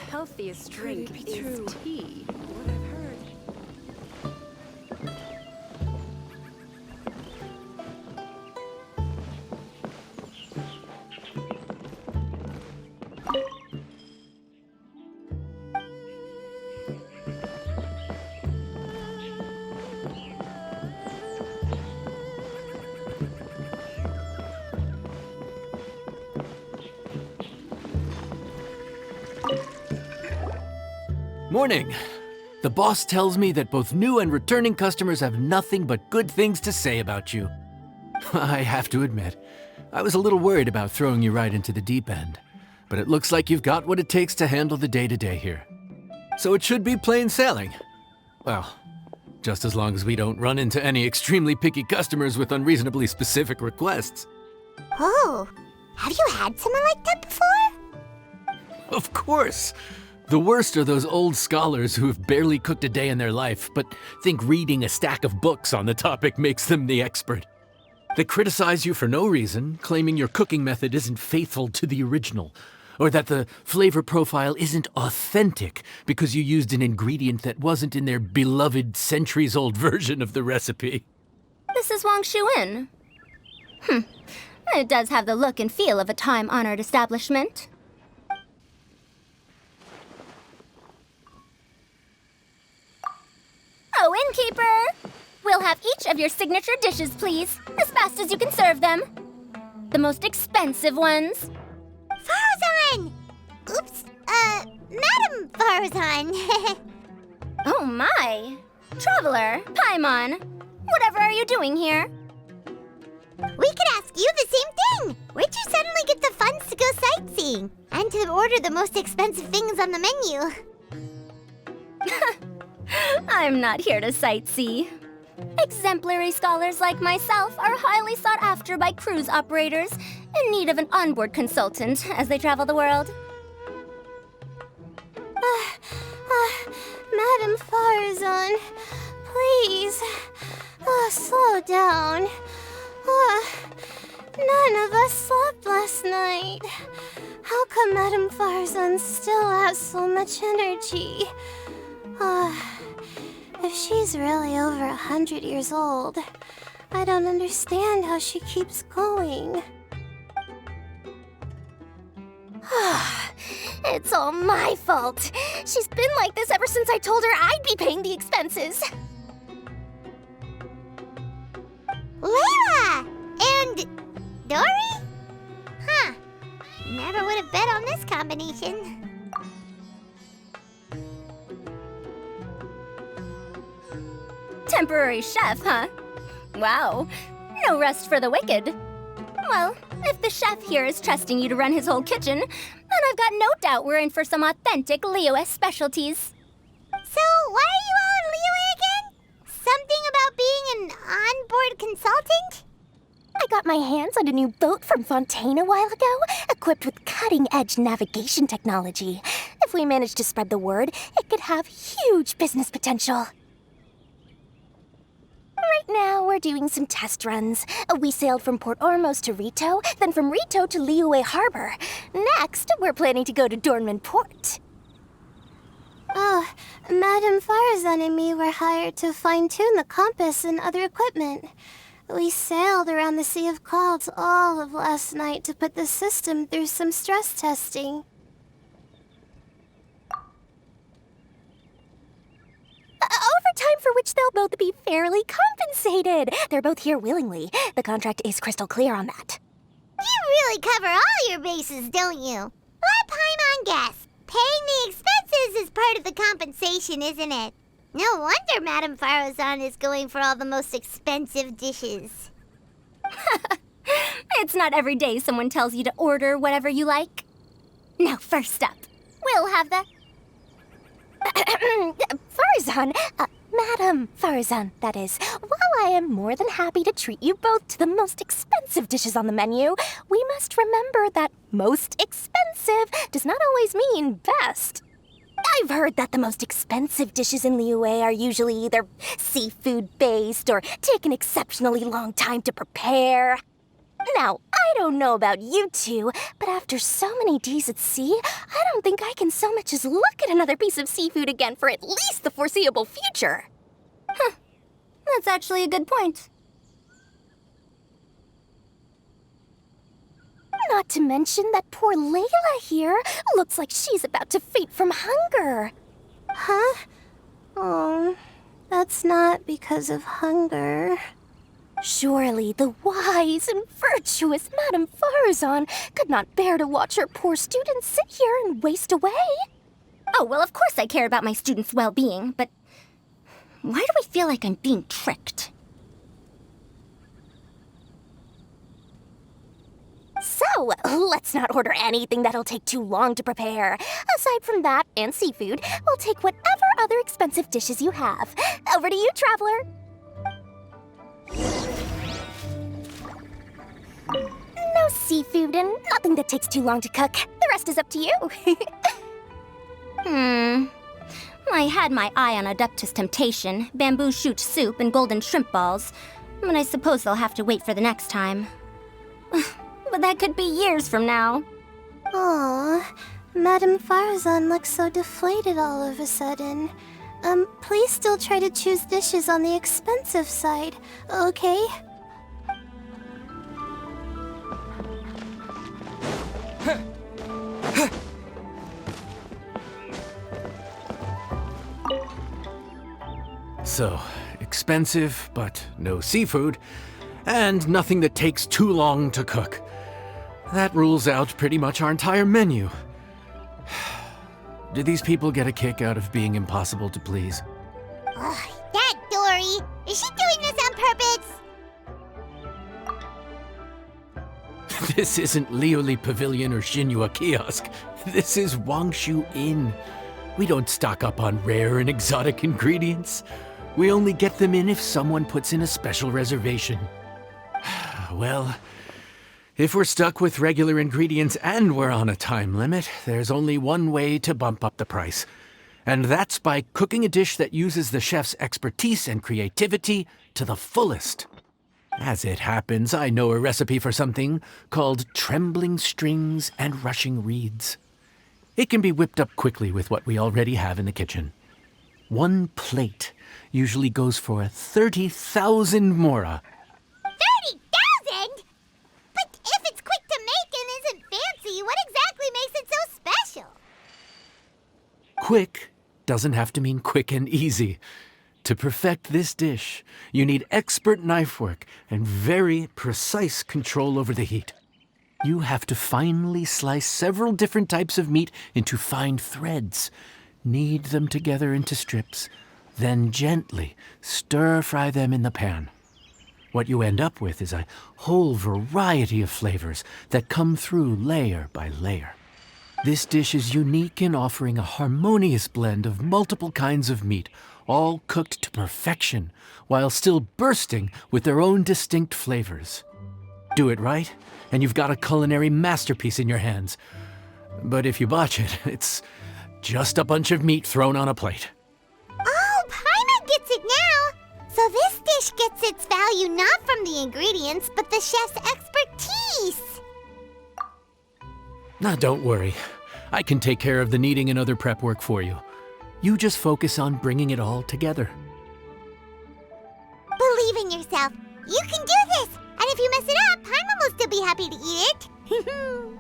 healthiest drink is tea. What I've heard. Morning. The boss tells me that both new and returning customers have nothing but good things to say about you. I have to admit, I was a little worried about throwing you right into the deep end, but it looks like you've got what it takes to handle the day-to-day here. So it should be plain sailing. Well, just as long as we don't run into any extremely picky customers with unreasonably specific requests. Oh, have you had someone like that before? Of course! The worst are those old scholars who have barely cooked a day in their life, but think reading a stack of books on the topic makes them the expert. They criticize you for no reason, claiming your cooking method isn't faithful to the original, or that the flavor profile isn't authentic because you used an ingredient that wasn't in their beloved centuries-old version of the recipe. This is Wang Shuin. It does have the look and feel of a time-honored establishment. Oh, innkeeper! We'll have each of your signature dishes, please, as fast as you can serve them. The most expensive ones. Farzan! Oops, Madam Farzan. Oh my! Traveler, Paimon, whatever are you doing here? We could ask you the same thing! Where'd you suddenly get the funds to go sightseeing? And to order the most expensive things on the menu? I'm not here to sightsee. Exemplary scholars like myself are highly sought after by cruise operators in need of an onboard consultant as they travel the world. Madam Farzan, please, slow down. None of us slept last night. How come Madam Farzan still has so much energy? If she's really over 100 years old, I don't understand how she keeps going. It's all my fault. She's been like this ever since I told her I'd be paying the expenses. Layla! And Dory? Huh. Never would have bet on this combination. Temporary chef, huh? Wow. No rest for the wicked. Well, if the chef here is trusting you to run his whole kitchen, then I've got no doubt we're in for some authentic Liyue specialties. So, why are you all in Liyue again? Something about being an onboard consultant? I got my hands on a new boat from Fontaine a while ago, equipped with cutting-edge navigation technology. If we manage to spread the word, it could have huge business potential. Right now, we're doing some test runs. We sailed from Port Ormos to Rito, then from Rito to Liyue Harbor. Next, we're planning to go to Dornman Port. Oh, Madam Farzan and me were hired to fine-tune the compass and other equipment. We sailed around the Sea of Clouds all of last night to put the system through some stress testing. Overtime for which they'll both be fairly compensated. They're both here willingly. The contract is crystal clear on that. You really cover all your bases, don't you? Let Paimon guess. Paying the expenses is part of the compensation, isn't it? No wonder Madame Farzan is going for all the most expensive dishes. It's not every day someone tells you to order whatever you like. Now, first up, we'll have the... Farzan, Madam Farzan, that is. While I am more than happy to treat you both to the most expensive dishes on the menu, we must remember that most expensive does not always mean best. I've heard that the most expensive dishes in Liyue are usually either seafood-based or take an exceptionally long time to prepare. Now, I don't know about you two, but after so many days at sea, I don't think I can so much as look at another piece of seafood again for at least the foreseeable future. Huh. That's actually a good point. Not to mention that poor Layla here looks like she's about to faint from hunger. Huh? Oh, that's not because of hunger. Surely the wise and virtuous Madame Farazan could not bear to watch her poor students sit here and waste away. Oh, well, of course I care about my students' well-being, but why do I feel like I'm being tricked? So, let's not order anything that'll take too long to prepare. Aside from that and seafood, we'll take whatever other expensive dishes you have. Over to you, Traveler. No seafood and nothing that takes too long to cook. The rest is up to you. I had my eye on Adeptus Temptation, bamboo shoot soup, and golden shrimp balls, but I suppose they'll have to wait for the next time. But that could be years from now. Aw, Madame Farazan looks so deflated all of a sudden. Please still try to choose dishes on the expensive side, okay? So, expensive, but no seafood, and nothing that takes too long to cook. That rules out pretty much our entire menu. Do these people get a kick out of being impossible to please? That Dory! Is she doing this on purpose? This isn't Lioli Pavilion or Shinua Kiosk. This is Wangshu Inn. We don't stock up on rare and exotic ingredients. We only get them in if someone puts in a special reservation. Well, if we're stuck with regular ingredients and we're on a time limit, there's only one way to bump up the price. And that's by cooking a dish that uses the chef's expertise and creativity to the fullest. As it happens, I know a recipe for something called trembling strings and rushing reeds. It can be whipped up quickly with what we already have in the kitchen. One plate usually goes for 30,000 mora. 30,000? But if it's quick to make and isn't fancy, what exactly makes it so special? Quick doesn't have to mean quick and easy. To perfect this dish, you need expert knife work and very precise control over the heat. You have to finely slice several different types of meat into fine threads, knead them together into strips, then gently stir-fry them in the pan. What you end up with is a whole variety of flavors that come through layer by layer. This dish is unique in offering a harmonious blend of multiple kinds of meat, all cooked to perfection, while still bursting with their own distinct flavors. Do it right, and you've got a culinary masterpiece in your hands. But if you botch it, it's just a bunch of meat thrown on a plate. Oh, Paimon gets it now! So this dish gets its value not from the ingredients, but the chef's expertise! Now, don't worry. I can take care of the kneading and other prep work for you. You just focus on bringing it all together. Believe in yourself. You can do this! And if you mess it up, Paimon will still be happy to eat it.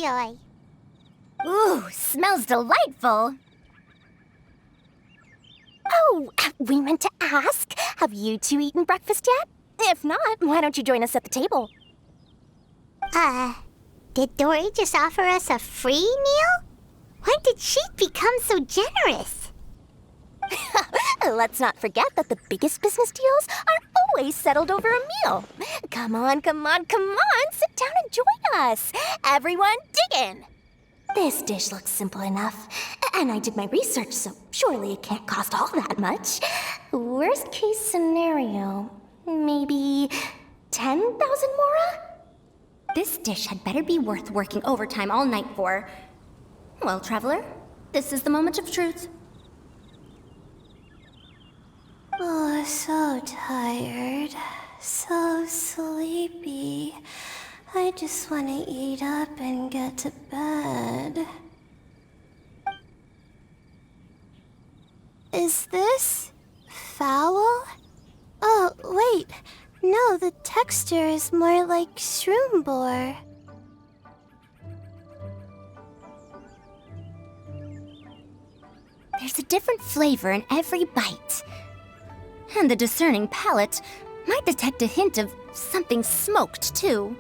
enjoy. Ooh, smells delightful. Oh, we meant to ask, have you two eaten breakfast yet? If not, why don't you join us at the table? Did Dory just offer us a free meal? When did she become so generous? Let's not forget that the biggest business deals are always settled over a meal. Come on, come on, come on, sit down and join us. Everyone, dig in. This dish looks simple enough, and I did my research, so surely it can't cost all that much. Worst case scenario, maybe 10,000 mora? This dish had better be worth working overtime all night for. Well, traveler, this is the moment of truth. Oh, so tired, so sleepy. I just want to eat up and get to bed. Is this foul? Oh, wait. No, the texture is more like shroom boar. There's a different flavor in every bite. And the discerning palate might detect a hint of something smoked, too.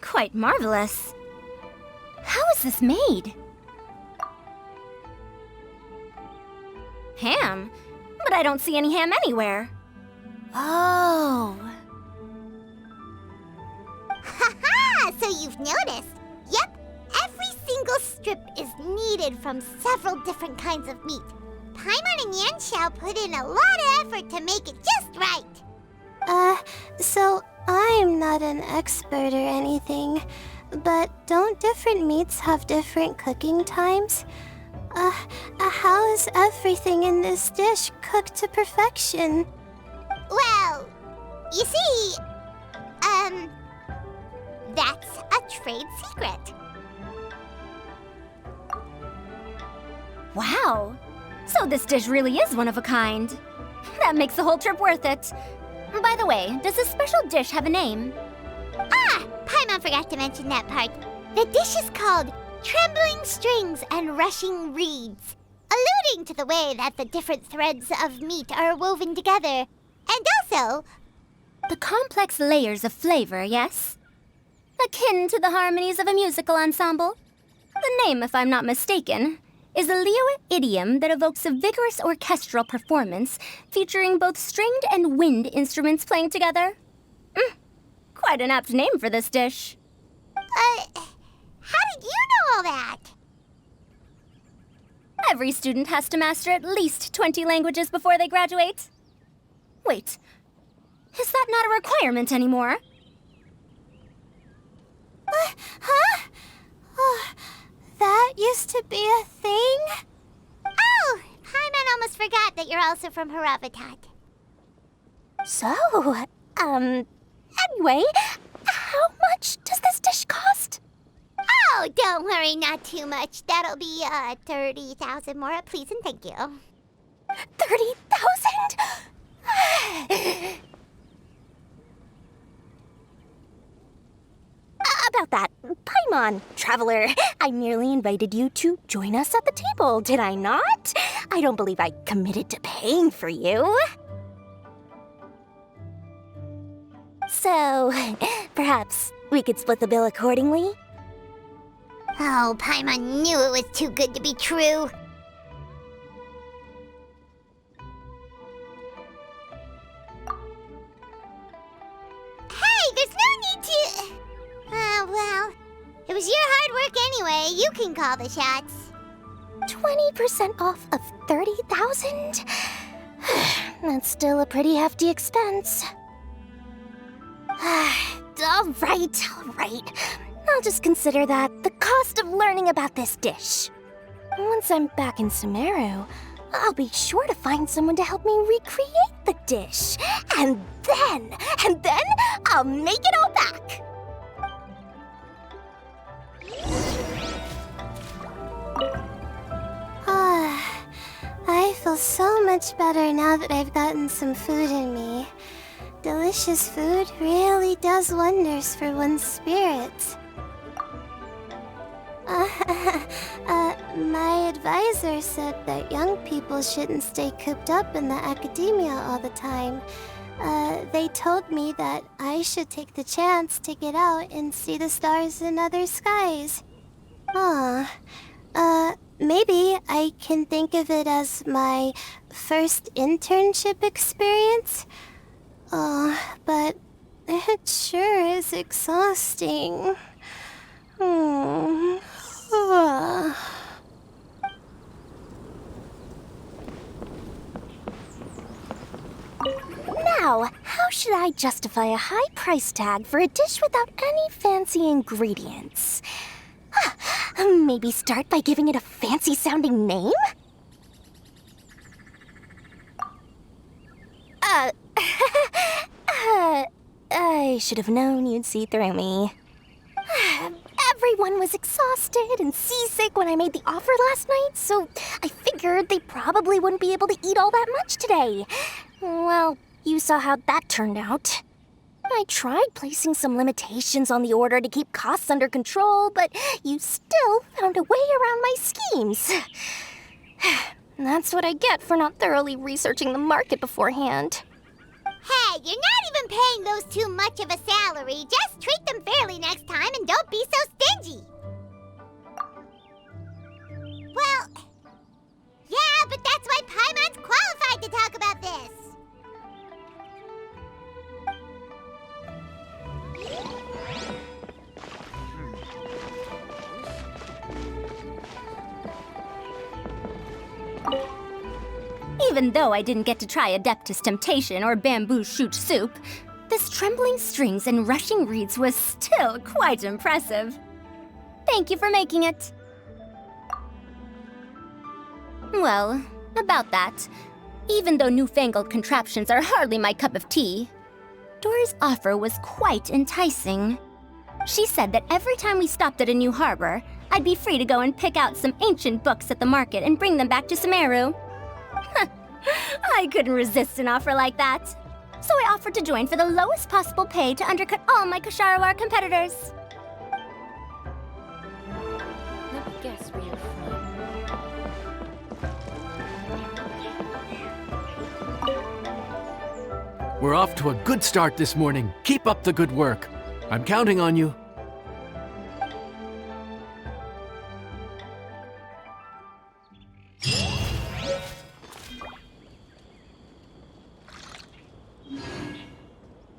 Quite marvelous. How is this made? Ham? But I don't see any ham anywhere. Oh. Haha! So you've noticed. Yep, every single strip is kneaded from several different kinds of meat. Paimon and Yanxiao put in a lot of effort to make it just right. So I'm not an expert or anything, but don't different meats have different cooking times? How is everything in this dish cooked to perfection? Well, you see, that's a trade secret. Wow. So this dish really is one of a kind. That makes the whole trip worth it. By the way, does this special dish have a name? Ah! Paimon forgot to mention that part. The dish is called Trembling Strings and Rushing Reeds, alluding to the way that the different threads of meat are woven together. And also, The complex layers of flavor, yes? Akin to the harmonies of a musical ensemble? The name, if I'm not mistaken, is a Liyue idiom that evokes a vigorous orchestral performance featuring both stringed and wind instruments playing together. Quite an apt name for this dish. how did you know all that? Every student has to master at least 20 languages before they graduate. Wait, is that not a requirement anymore? Huh? Oh, that used to be a thing? Oh, Paimon almost forgot that you're also from Harabatat. So, anyway, how much does this dish cost? Oh, don't worry, not too much. That'll be, 30,000 mora, please and thank you. 30,000? About that, Paimon, traveler, I merely invited you to join us at the table, did I not? I don't believe I committed to paying for you. So, perhaps we could split the bill accordingly? Oh, Paimon knew it was too good to be true. Hey, there's no need to... well, it was your hard work anyway. You can call the shots. 20% off of 30,000? That's still a pretty hefty expense. All right. I'll just consider that the cost of learning about this dish. Once I'm back in Sumeru, I'll be sure to find someone to help me recreate the dish. And then I'll make it all back. I feel so much better now that I've gotten some food in me. Delicious food really does wonders for one's spirit. My advisor said that young people shouldn't stay cooped up in the academia all the time. They told me that I should take the chance to get out and see the stars in other skies. Maybe I can think of it as my first internship experience. But it sure is exhausting. Now, how should I justify a high price tag for a dish without any fancy ingredients? Maybe start by giving it a fancy-sounding name? I should have known you'd see through me. Everyone was exhausted and seasick when I made the offer last night, so I figured they probably wouldn't be able to eat all that much today. Well, you saw how that turned out. I tried placing some limitations on the order to keep costs under control, but you still found a way around my schemes. That's what I get for not thoroughly researching the market beforehand. Hey, you're not even paying those too much of a salary. Just treat them fairly next time and don't be so stingy. Well, yeah, but that's why Paimon's qualified to talk about this. Even though I didn't get to try Adeptus Temptation or Bamboo Shoot Soup, this trembling strings and rushing reeds was still quite impressive. Thank you for making it. Well, about that, even though newfangled contraptions are hardly my cup of tea, Dory's offer was quite enticing. She said that every time we stopped at a new harbor, I'd be free to go and pick out some ancient books at the market and bring them back to Sumeru. I couldn't resist an offer like that. So I offered to join for the lowest possible pay to undercut all my Ksharawar competitors. Let me guess where you're from. We're off to a good start this morning. Keep up the good work. I'm counting on you.